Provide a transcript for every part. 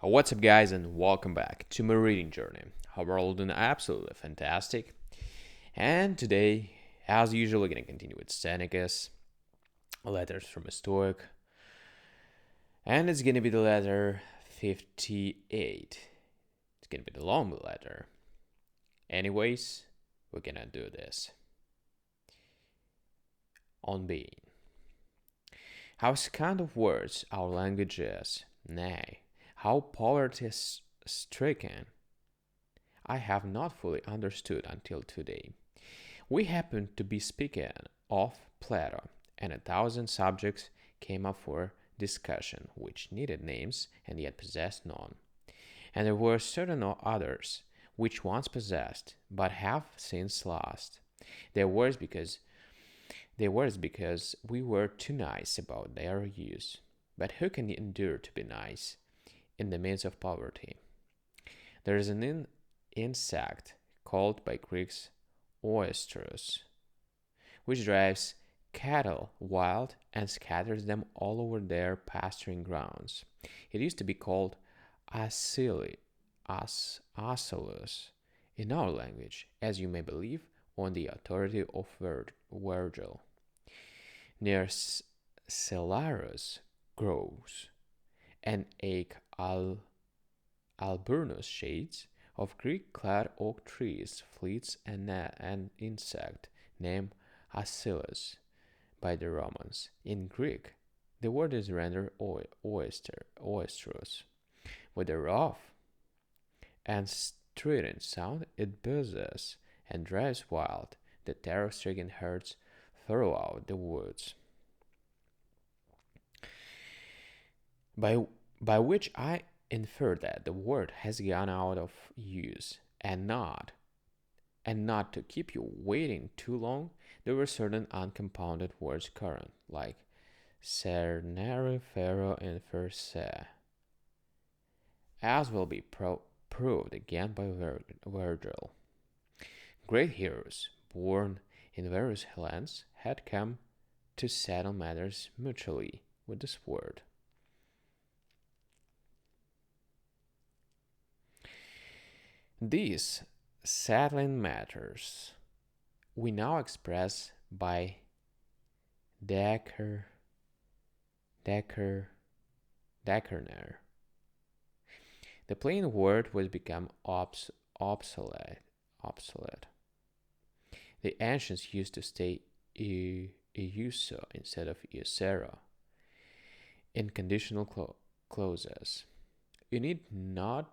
What's up, guys, and welcome back to my reading journey. Hope we're all doing absolutely fantastic. And today, as usual, we're going to continue with Seneca's letters from a Stoic, and it's going to be the letter 58. It's going to be the long letter. Anyways, we're going to do this. On being. How scant of words our language is, nay, how poverty stricken I have not fully understood until today. We happened to be speaking of Plato, and 1,000 subjects came up for discussion which needed names and yet possessed none. And there were certain others which once possessed but have since lost. Their words because we were too nice about their use. But who can endure to be nice in the midst of poverty? There is an insect called by Greeks oestrus, which drives cattle wild and scatters them all over their pasturing grounds. It used to be called Asalus in our language, as you may believe, on the authority of Virgil. Near Celarus grows an ache alburnus shades of Greek-clad oak trees fleets an insect named Asilus by the Romans. In Greek, the word is rendered oestrus. With a rough and strident sound, it buzzes and drives wild the terror-stricken herds throughout the woods. By which I infer that the word has gone out of use, and not to keep you waiting too long, there were certain uncompounded words current, like cernere, ferro, and ferse, as will be proved again by Virgil. Great heroes, born in various lands, had come to settle matters mutually with this word. These settling matters we now express by decker, decerner. The plain word was become obsolete. The ancients used to say iuso instead of iusero in conditional clauses. You need not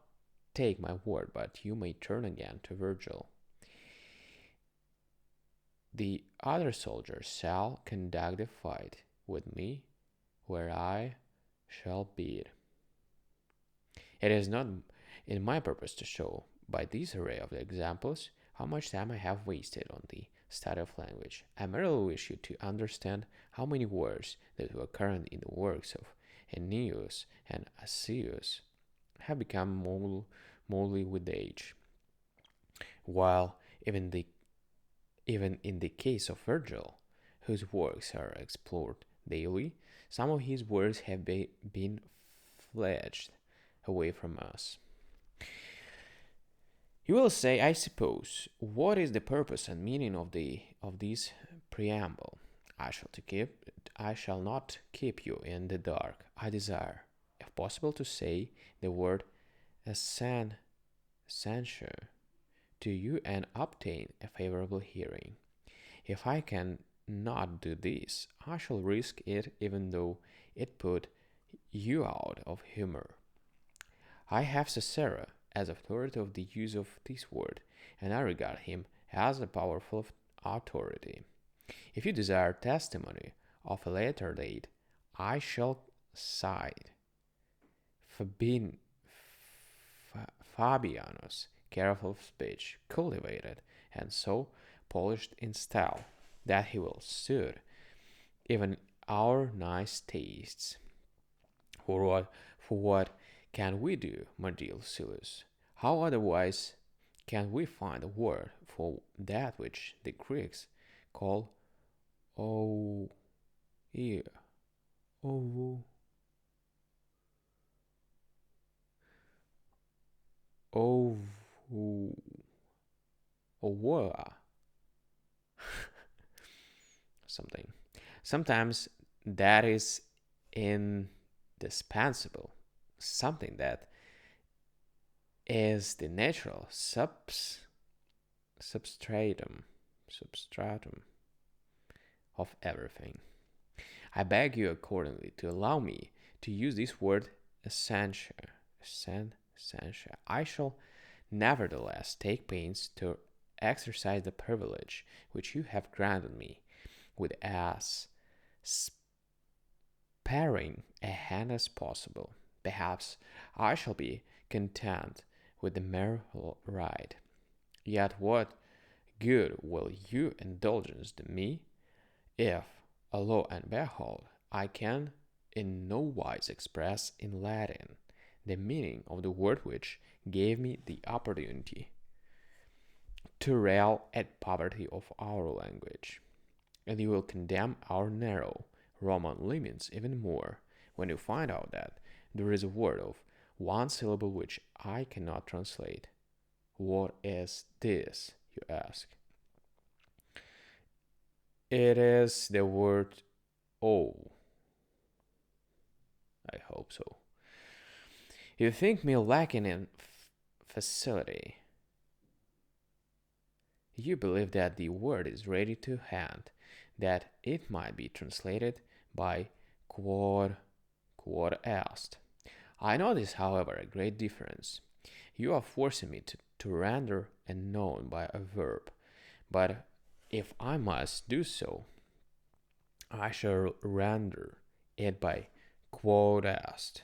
take my word, but you may turn again to Virgil. The other soldiers shall conduct the fight with me, where I shall beat. It is not in my purpose to show, by this array of examples, how much time I have wasted on the study of language. I merely wish you to understand how many words that were current in the works of Ennius and Accius have become mouldy with age, while even in the case of Virgil, whose works are explored daily, some of his words have been fledged away from us. You will say, I suppose, what is the purpose and meaning of this preamble? I shall not keep you in the dark. I desire, if possible, to say the word censure to you and obtain a favorable hearing. If I can not do this, I shall risk it even though it put you out of humor. I have Cicero as authority of the use of this word, and I regard him as a powerful authority. If you desire testimony of a later date, I shall cite Fabianus, careful of speech, cultivated, and so polished in style that he will suit even our nice tastes. For what can we do, my dear Lucilius? How otherwise can we find a word for that which the Greeks call o ear, ovo? Oh, oh, something. Sometimes that is indispensable. Something that is the natural substratum substratum of everything. I beg you accordingly to allow me to use this word essential. Essential. I shall nevertheless take pains to exercise the privilege which you have granted me with as sparing a hand as possible. Perhaps I shall be content with the mere ride. Yet what good will you indulgence to me if, lo and behold, I can in no wise express in Latin the meaning of the word which gave me the opportunity to rail at poverty of our language? And you will condemn our narrow Roman limits even more when you find out that there is a word of one syllable which I cannot translate. What is this, you ask? It is the word "oh." I hope so. You think me lacking in facility. You believe that the word is ready to hand, that it might be translated by quod est. I notice, however, a great difference. You are forcing me to render a noun by a verb, but if I must do so, I shall render it by quod est.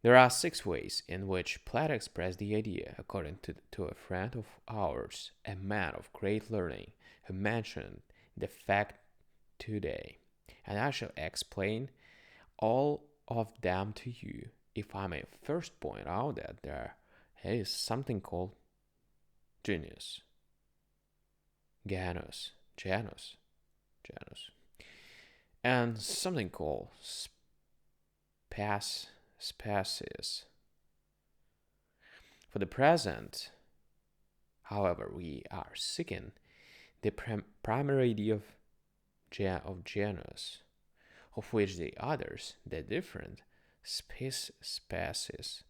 There are 6 ways in which Plato expressed the idea, according to a friend of ours, a man of great learning, who mentioned the fact today, and I shall explain all of them to you, if I may first point out that there is something called genius, genus, and something called species. For the present, however, we are seeking the primary idea of genus, of which the others, the different species,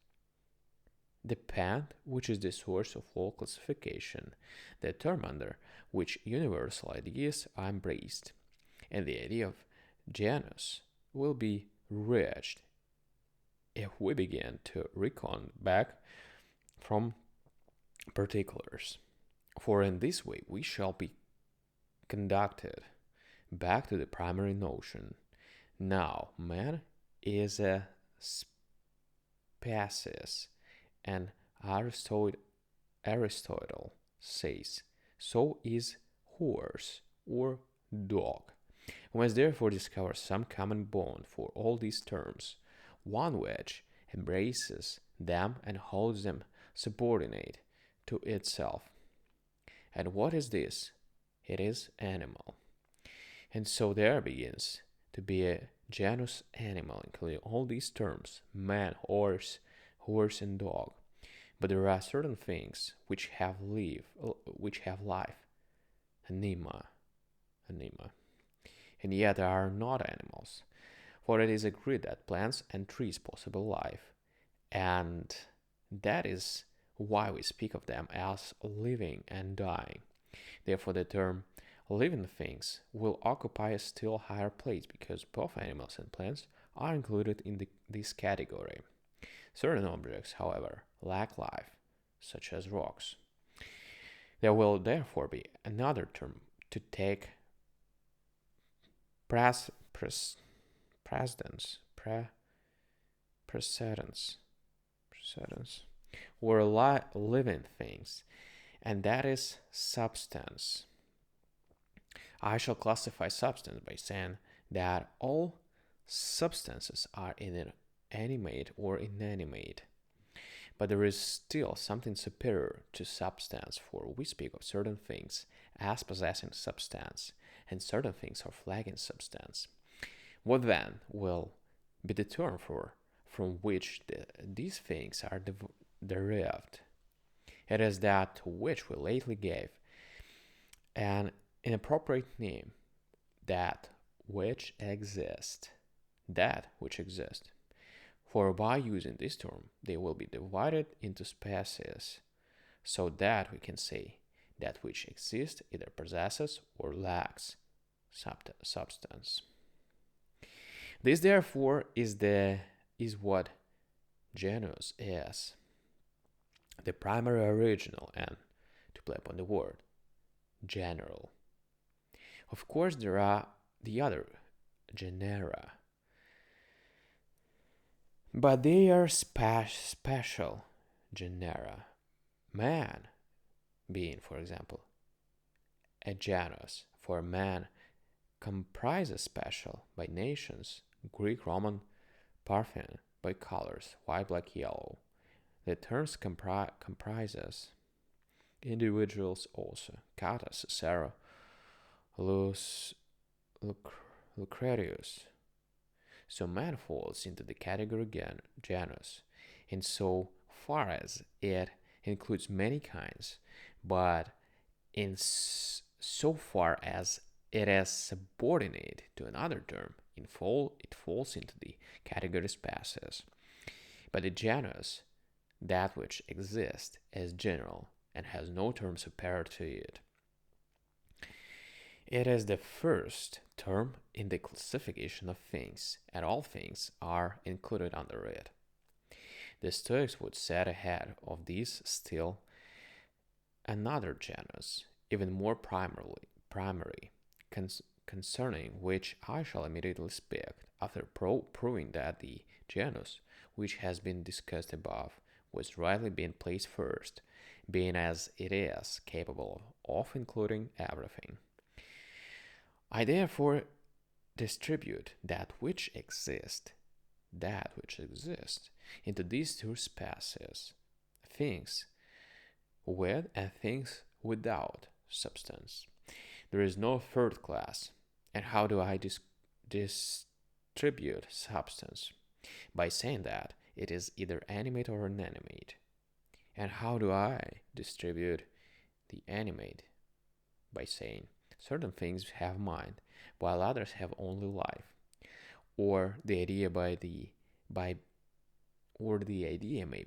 depend, which is the source of all classification, the term under which universal ideas are embraced, and the idea of genus will be reached if we begin to reckon back from particulars. For in this way we shall be conducted back to the primary notion. Now, man is a species, and Aristotle says, so is horse or dog. We must therefore discover some common bond for all these terms, one which embraces them and holds them subordinate to itself. And what is this? It is animal. And so there begins to be a genus animal, including all these terms: man, horse, and dog. But there are certain things which have life, anima, and yet they are not animals. For it is agreed that plants and trees possible life, and that is why we speak of them as living and dying. Therefore, the term living things will occupy a still higher place because both animals and plants are included in this category. Certain objects, however, lack life, such as rocks. There will therefore be another term to take precedence, or living things, and that is substance. I shall classify substance by saying that all substances are animate or inanimate. But there is still something superior to substance, for we speak of certain things as possessing substance, and certain things of lacking substance. What then will be the term from which these things are derived. It is that to which we lately gave an inappropriate name, that which exists. That which exists. For by using this term, they will be divided into species, so that we can say that which exists either possesses or lacks substance. This therefore is what genus is, the primary original, and to play upon the word, general. Of course, there are the other genera, but they are special genera. Man being, for example, a genus, for man comprises special by nations, Greek, Roman, Parthian by colors, white, black, yellow. The terms comprises individuals also, Cata, Cicero, Lucretius. So man falls into the category genus, in so far as it includes many kinds, but in so far as it is subordinate to another term, it falls into the category species. But the genus, that which exists, is general and has no term superior to it. It is the first term in the classification of things, and all things are included under it. The Stoics would set ahead of these still another genus, even more primary, concerning which I shall immediately speak, after proving that the genus, which has been discussed above, was rightly being placed first, being as it is capable of including everything. I therefore distribute that which exists, into these two species, things with and things without substance. There is no third class. And how do I distribute substance? By saying that it is either animate or inanimate. And how do I distribute the animate? By saying certain things have mind, while others have only life. Or the idea may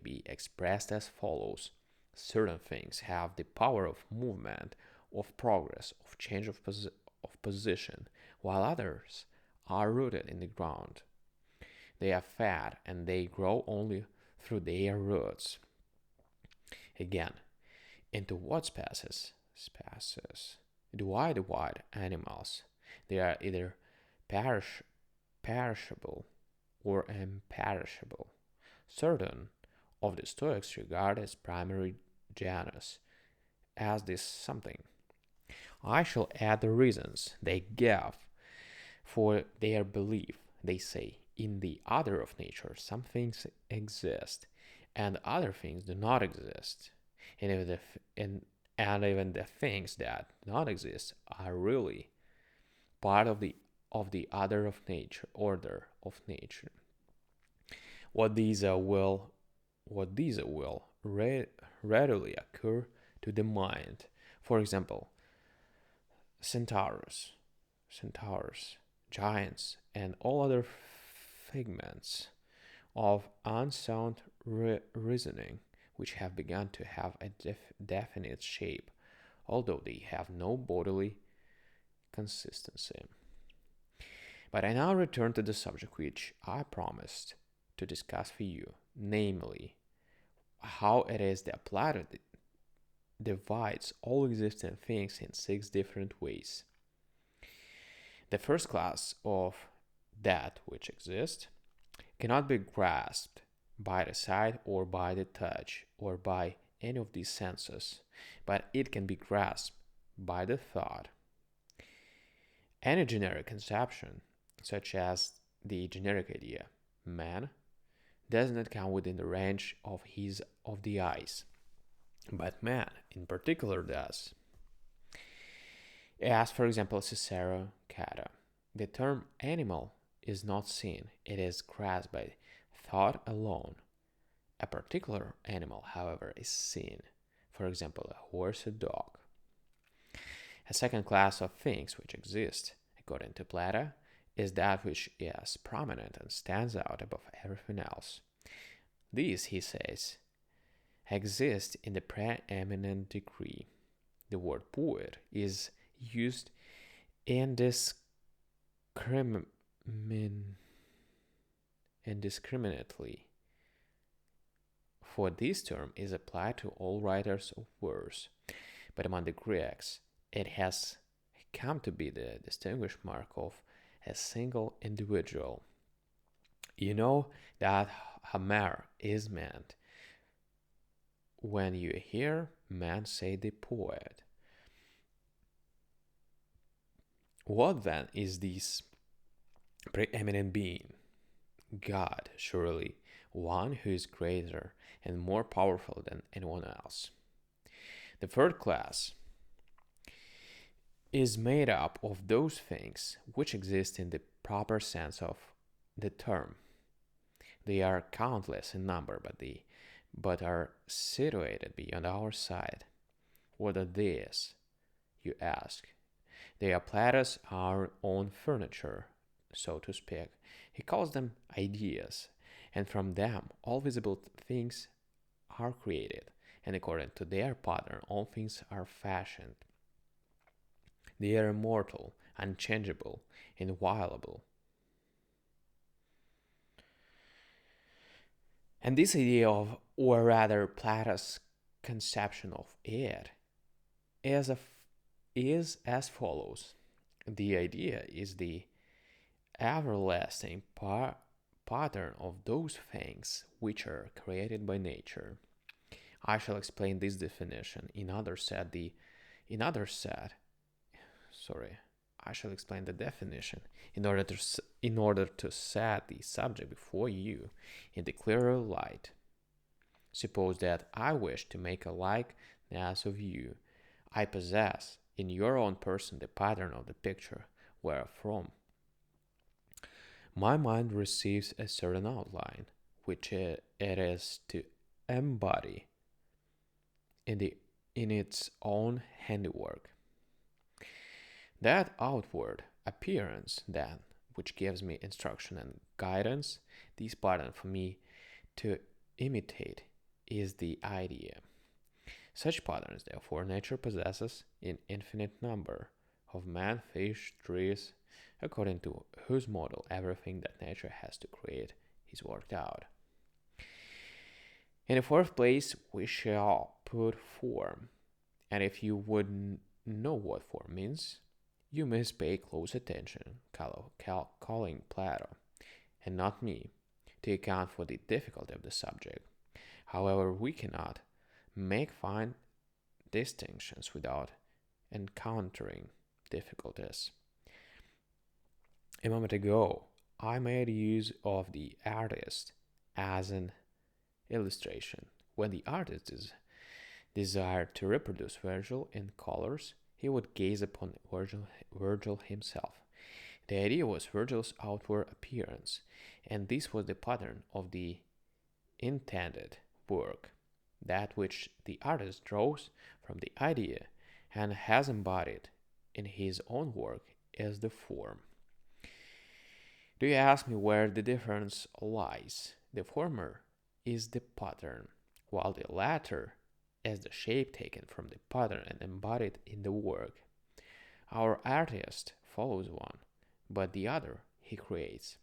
be expressed as follows: certain things have the power of movement, of progress, of change of position, while others are rooted in the ground. They are fat and they grow only through their roots. Again, into what species do I divide animals? They are either perishable or imperishable. Certain of the Stoics regard as primary genus as this something. I shall add the reasons they give for their belief. They say, in the other of nature, some things exist, and other things do not exist. And even the things that do not exist are really part of the other of nature, order of nature. What these will readily occur to the mind. For example, centaurs, giants, and all other figments of unsound reasoning, which have begun to have a definite shape, although they have no bodily consistency. But I now return to the subject which I promised to discuss for you, namely, how it is that Plato divides all existing things in 6 different ways. The first class of that which exists cannot be grasped by the sight or by the touch or by any of these senses, but it can be grasped by the thought. Any generic conception, such as the generic idea, man, does not come within the range of the eyes, but man in particular does. As for example Cicero, Cata, the term animal is not seen, it is grasped by thought alone. A particular animal, however, is seen, for example, a horse or dog. A second class of things which exist, according to Plato, is that which is prominent and stands out above everything else. These, he says, exist in the preeminent degree. The word poet is used indiscriminately, for this term is applied to all writers of verse, but among the Greeks it has come to be the distinguished mark of a single individual. You know that Homer is meant when you hear men say the poet. What then is this preeminent being? God, surely, one who is greater and more powerful than anyone else. The third class is made up of those things which exist in the proper sense of the term. They are countless in number, but are situated beyond our sight. What are these, you ask? They are Plato's our own furniture, so to speak. He calls them ideas, and from them all visible things are created, and according to their pattern all things are fashioned. They are immortal, unchangeable, inviolable. And this idea of, or rather Plato's conception of it, is as follows. The idea is the everlasting pattern of those things which are created by nature. I shall explain this definition. I shall explain the definition in order to set the subject before you in the clearer light. Suppose that I wish to make a likeness of you. I possess in your own person the pattern of the picture wherefrom my mind receives a certain outline, which it is to embody in its own handiwork. That outward appearance, then, which gives me instruction and guidance, this pattern for me to imitate, is the idea. Such patterns, therefore, nature possesses in infinite number of men, fish, trees, according to whose model everything that nature has to create is worked out. In the fourth place, we shall put form, and if you would know what form means, you must pay close attention, calling Plato, and not me, to account for the difficulty of the subject. However, we cannot make fine distinctions without encountering difficulties. A moment ago, I made use of the artist as an illustration. When the artist desired to reproduce Virgil in colors, he would gaze upon Virgil himself. The idea was Virgil's outward appearance, and this was the pattern of the intended work. That which the artist draws from the idea and has embodied in his own work is the form. Do you ask me where the difference lies? The former is the pattern, while the latter is the shape taken from the pattern and embodied in the work. Our artist follows one, but the other he creates.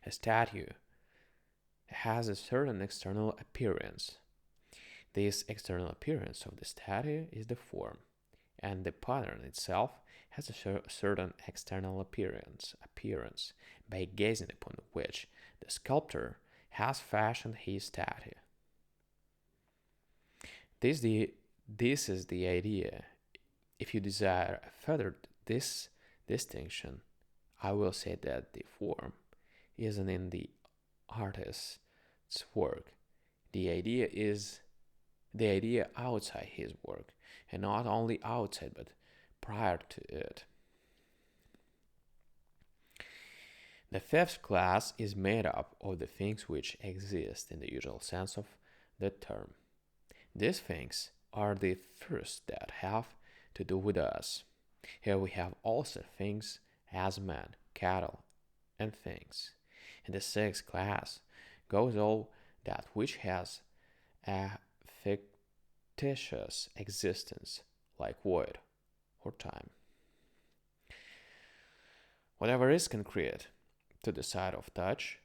A statue has a certain external appearance. This external appearance of the statue is the form, and the pattern itself has a certain external appearance, by gazing upon which the sculptor has fashioned his statue. This is the idea. If you desire a further distinction, I will say that the form isn't in the artist's work. The idea is the idea outside his work, and not only outside but prior to it. The fifth class is made up of the things which exist in the usual sense of the term. These things are the first that have to do with us. Here we have also things as men, cattle, and things. In the sixth class goes all that which has a fictitious existence, like void or time. Whatever is concrete to the side of touch,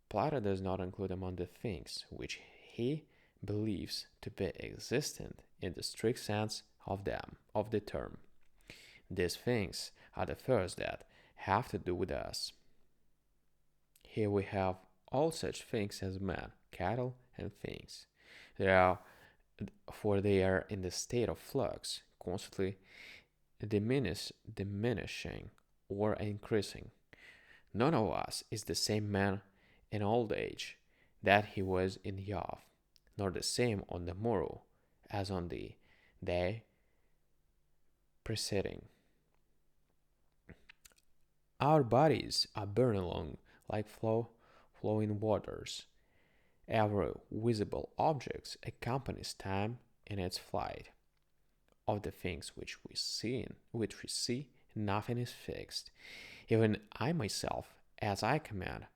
Plato does not include among the things which he believes to be existent in the strict sense of the term. These things are the first that have to do with us. Here we have all such things as men, cattle, and things. For they are in the state of flux, constantly diminishing or increasing. None of us is the same man in old age that he was in youth, nor the same on the morrow as on the day preceding. Our bodies are borne along like flowing waters. Every visible object accompanies time in its flight. Of the things which we see, nothing is fixed. Even I myself, as I command,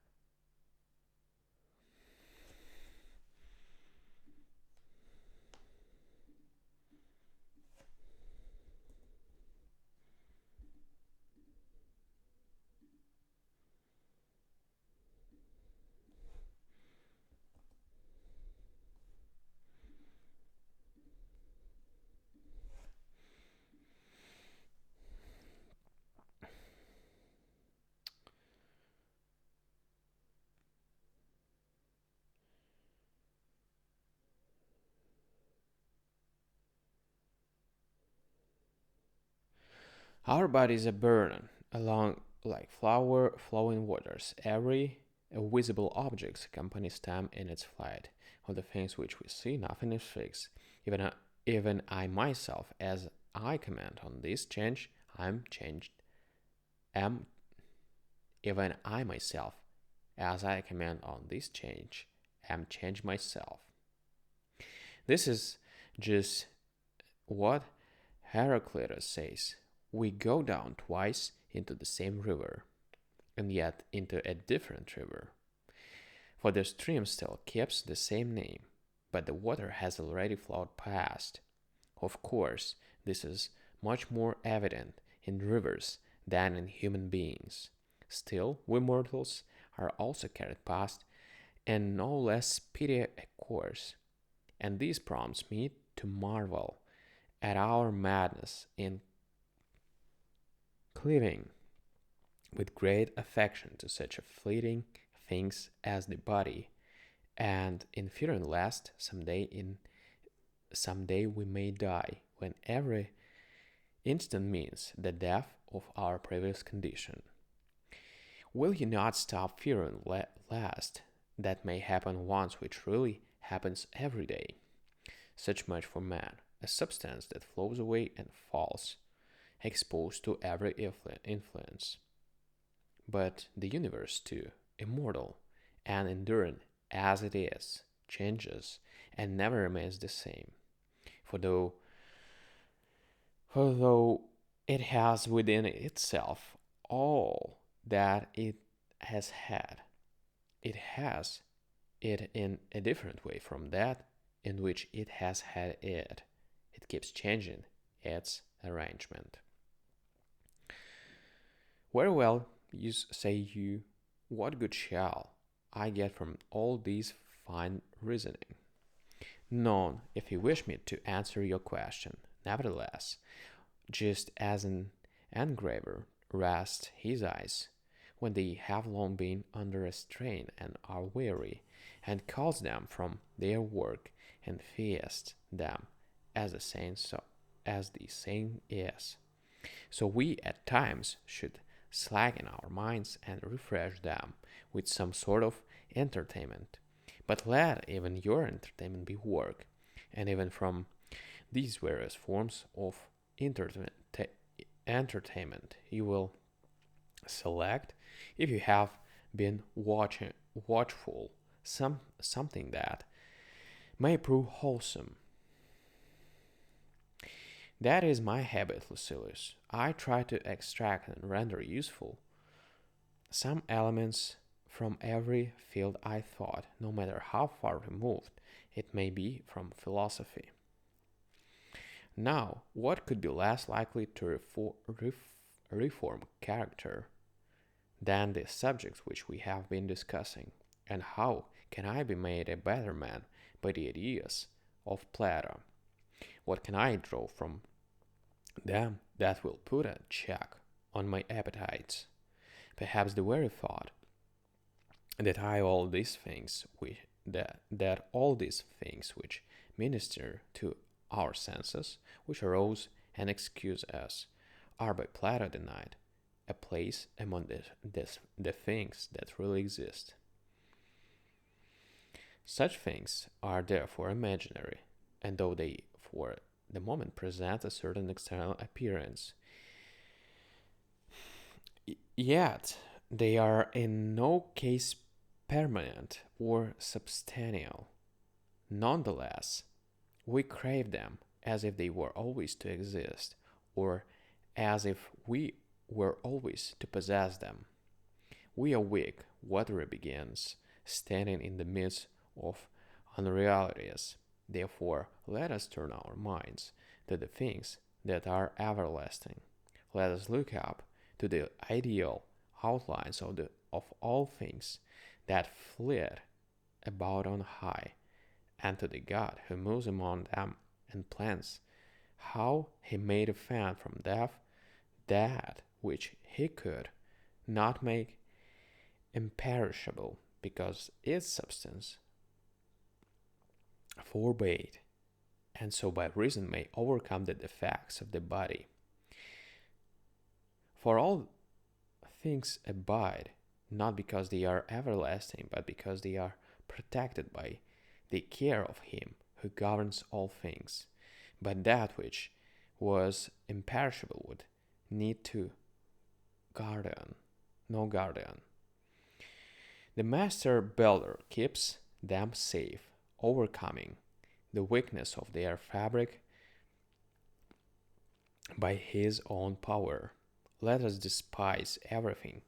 our bodies are borne along like flowing waters. Every visible object accompanies time in its flight. Of the things which we see, nothing is fixed. Even I myself, as I comment on this change, I'm changed. Am even I myself, as I comment on this change, am changed myself. This is just what Heraclitus says. We go down twice into the same river, and yet into a different river. For the stream still keeps the same name, but the water has already flowed past. Of course, this is much more evident in rivers than in human beings. Still, we mortals are also carried past in no less speedy a course, and this prompts me to marvel at our madness in cleaving with great affection to such a fleeting things as the body, and in fearing lest someday we may die, when every instant means the death of our previous condition. Will you not stop fearing lest that may happen once, which really happens every day? Such much for man, a substance that flows away and falls, exposed to every influence. But the universe, too, immortal and enduring as it is, changes and never remains the same. For though it has within itself all that it has had, it has it in a different way from that in which it has had it. It keeps changing its arrangement. Very well, you, what good shall I get from all this fine reasoning? None, if you wish me to answer your question. Nevertheless, just as an engraver rests his eyes when they have long been under a strain and are weary, and calls them from their work and feasts them, as the saying is. So we at times should slacken our minds and refresh them with some sort of entertainment. But let even your entertainment be work, and even from these various forms of entertainment you will select, if you have been watchful, something that may prove wholesome. That is my habit, Lucilius. I try to extract and render useful some elements from every field I thought, no matter how far removed it may be from philosophy. Now, what could be less likely to reform character than the subjects which we have been discussing? And how can I be made a better man by the ideas of Plato? What can I draw from them that will put a check on my appetites? Perhaps the very thought that all these things which minister to our senses, which arouse and excuse us, are by Plato denied a place among the things that really exist. Such things are therefore imaginary, and though they for the moment present a certain external appearance, yet they are in no case permanent or substantial. Nonetheless, we crave them as if they were always to exist, or as if we were always to possess them. We awake water begins, standing in the midst of unrealities. Therefore, let us turn our minds to the things that are everlasting. Let us look up to the ideal outlines of all things that flit about on high, and to the God who moves among them and plans how he may defend from death that which he could not make imperishable, because its substance forbade, and so by reason may overcome the defects of the body. For all things abide, not because they are everlasting, but because they are protected by the care of him who governs all things. But that which was imperishable would need to guardian, no guardian. The master builder keeps them safe, overcoming the weakness of their fabric by his own power. Let us despise everything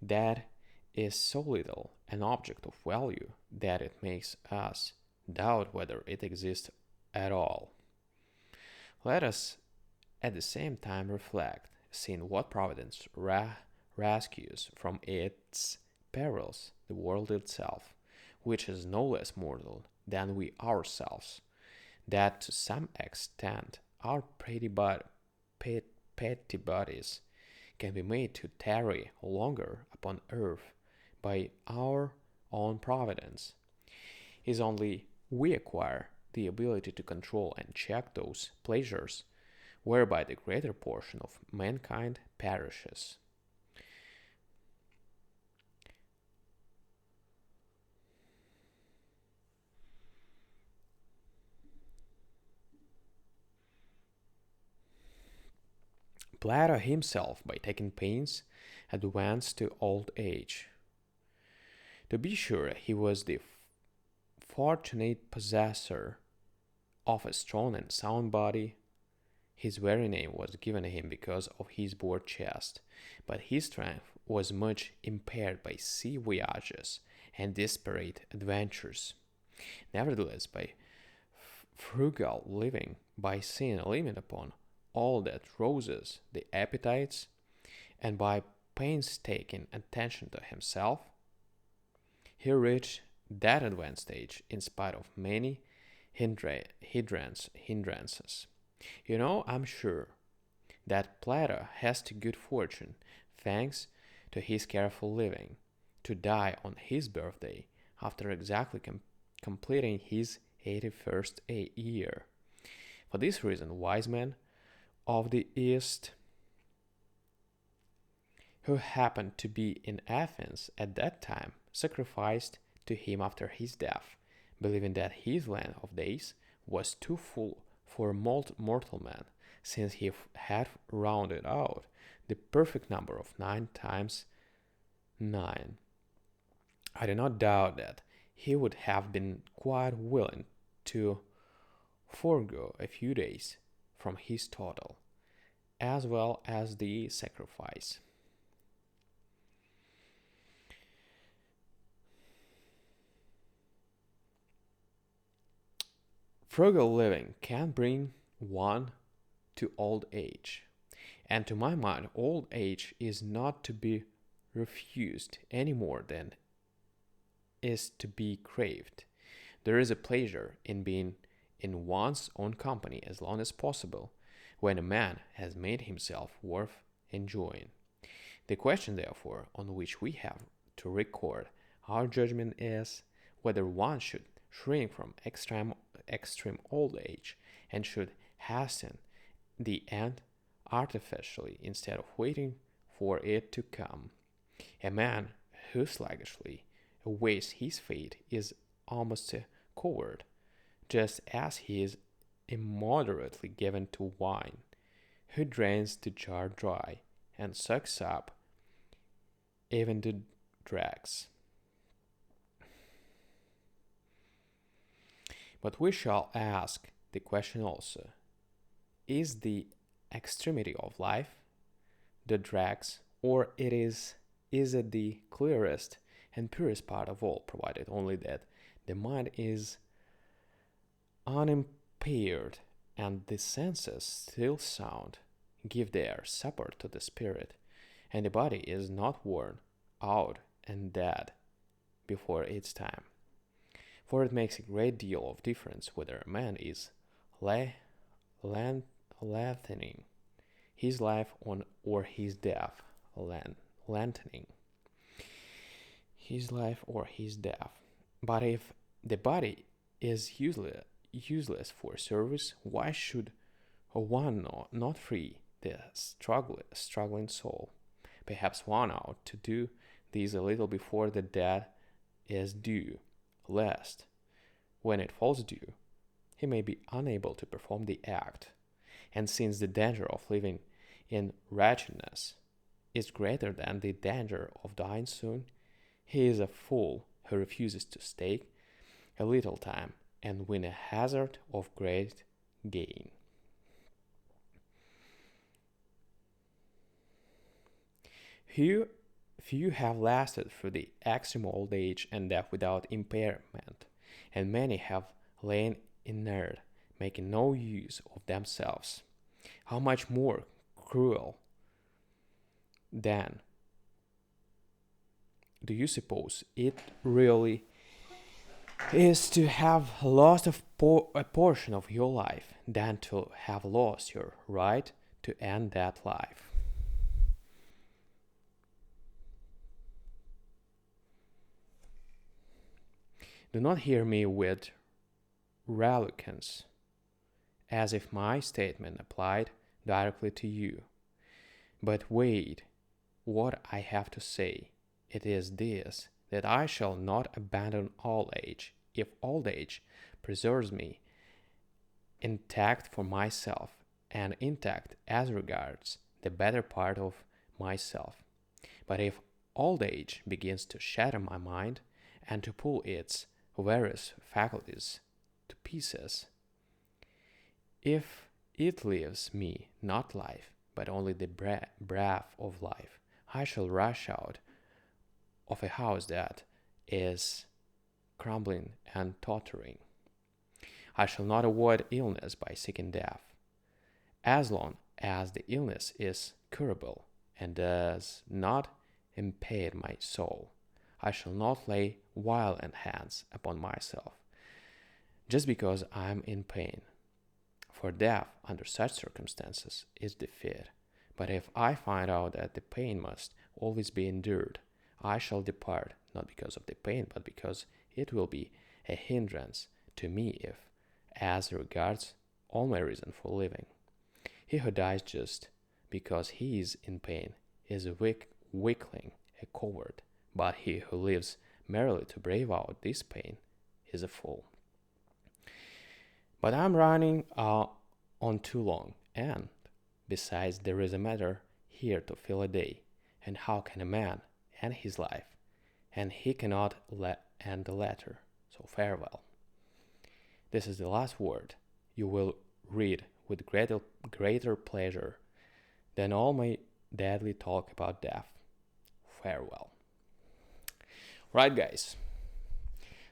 that is so little an object of value that it makes us doubt whether it exists at all. Let us at the same time reflect, seeing what providence rescues from its perils the world itself, which is no less mortal than we ourselves, that to some extent our petty bodies can be made to tarry longer upon earth by our own providence, is only we acquire the ability to control and check those pleasures whereby the greater portion of mankind perishes. Plato himself, by taking pains, advanced to old age. To be sure, he was the fortunate possessor of a strong and sound body. His very name was given him because of his broad chest, but his strength was much impaired by sea voyages and desperate adventures. Nevertheless, by frugal living, by seeing a limit upon all that rouses the appetites, and by painstaking attention to himself, he reached that advanced stage in spite of many hindrances. I'm sure that Plato has the good fortune, thanks to his careful living, to die on his birthday after exactly completing his 81st year. For this reason, wise men of the East who happened to be in Athens at that time sacrificed to him after his death, believing that his length of days was too full for mortal man, since he had rounded out the perfect number of 9 times 9. I do not doubt that he would have been quite willing to forego a few days from his total, as well as the sacrifice. Frugal living can bring one to old age. And to my mind, old age is not to be refused any more than is to be craved. There is a pleasure in being in one's own company as long as possible when a man has made himself worth enjoying. The question, therefore, on which we have to record our judgment is whether one should shrink from extreme old age and should hasten the end artificially instead of waiting for it to come. A man who sluggishly awaits his fate is almost a coward, just as he is immoderately given to wine, who drains the jar dry and sucks up even the dregs. But we shall ask the question also: is the extremity of life the dregs, or is it the clearest and purest part of all, provided only that the mind is unimpaired and the senses still sound, give their support to the spirit, and the body is not worn out and dead before its time. For it makes a great deal of difference whether a man is lengthening his life on or his death, lengthening his life or his death. But if the body is useless for service, why should one not free the struggling soul? Perhaps one ought to do this a little before the death is due, lest, when it falls due, he may be unable to perform the act. And since the danger of living in wretchedness is greater than the danger of dying soon, he is a fool who refuses to stake a little time and win a hazard of great gain. Few have lasted through the extreme old age and death without impairment, and many have lain inert, making no use of themselves. How much more cruel, then, do you suppose it really is to have lost a portion of your life than to have lost your right to end that life? Do not hear me with reluctance, as if my statement applied directly to you. But wait what I have to say. It is this, that I shall not abandon old age, if old age preserves me intact for myself, and intact as regards the better part of myself. But if old age begins to shatter my mind, and to pull its various faculties to pieces, if it leaves me not life, but only the breath of life, I shall rush out of a house that is crumbling and tottering. I shall not avoid illness by seeking death. As long as the illness is curable and does not impede my soul, I shall not lay violent hands upon myself, just because I am in pain. For death, under such circumstances, is defeat. But if I find out that the pain must always be endured, I shall depart, not because of the pain, but because it will be a hindrance to me if, as regards all my reason for living. He who dies just because he is in pain is a weakling, a coward, but he who lives merely to brave out this pain is a fool. But I'm running on too long, and besides, there is a matter here to fill a day. And how can a man end his life and he cannot end the letter. So farewell. This is the last word you will read with greater pleasure than all my deadly talk about death. Farewell. Right, guys.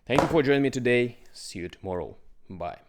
Thank you for joining me today. See you tomorrow. Bye.